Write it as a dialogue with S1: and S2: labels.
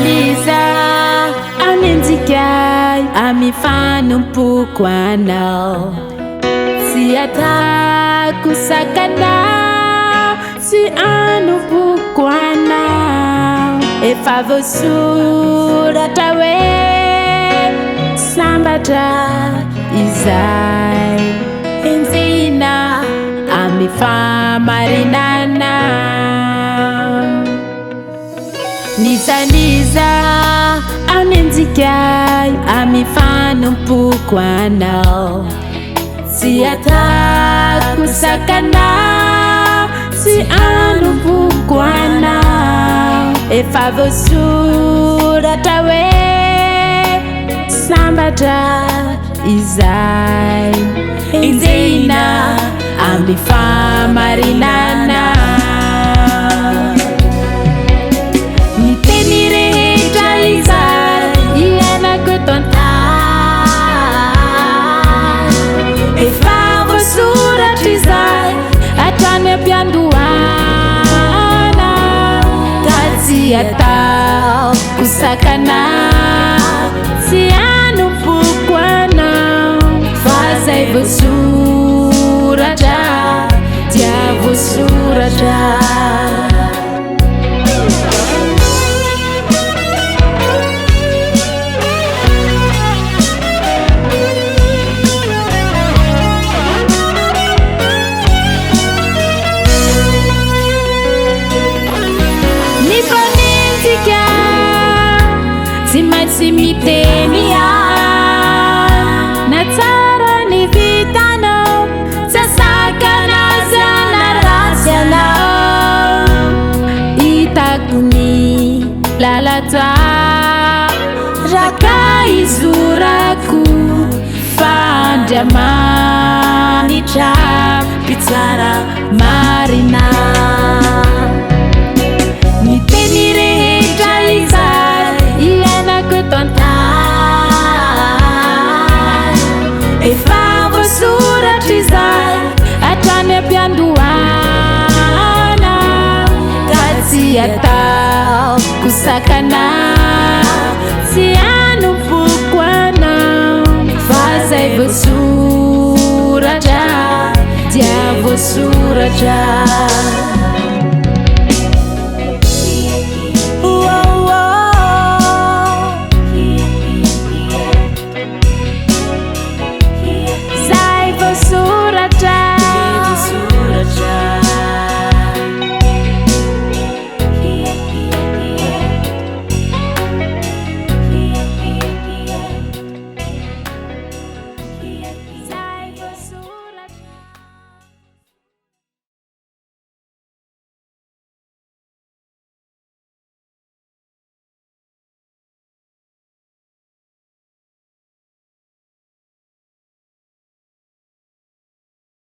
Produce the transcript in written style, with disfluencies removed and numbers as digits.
S1: Liza aminzikay amifanumpoko anao sy atako sakana sy anompoko anao efa voasoratra hoe sambatra izay enzina amifamarinana Niza aminzikay amifanumpoko anao sy atako sakana sy anompoko anao efa voasoratra hoe sambatra izay enzina amifamarinana Pianduana Tazi atau kusakana si anompoko anao fazay voasoratra dia voasoratra Simitenia natsara ni vitano sasakana sana rasyana itakuni lalata rakaizuraku fandramanitra pitsara marina nitenirehitra izary ianako efa voasoratra izay hatrany am-piandohana ka tsy ataoko sakana sy anompoko anao fa zay voasoratra dia voasoratra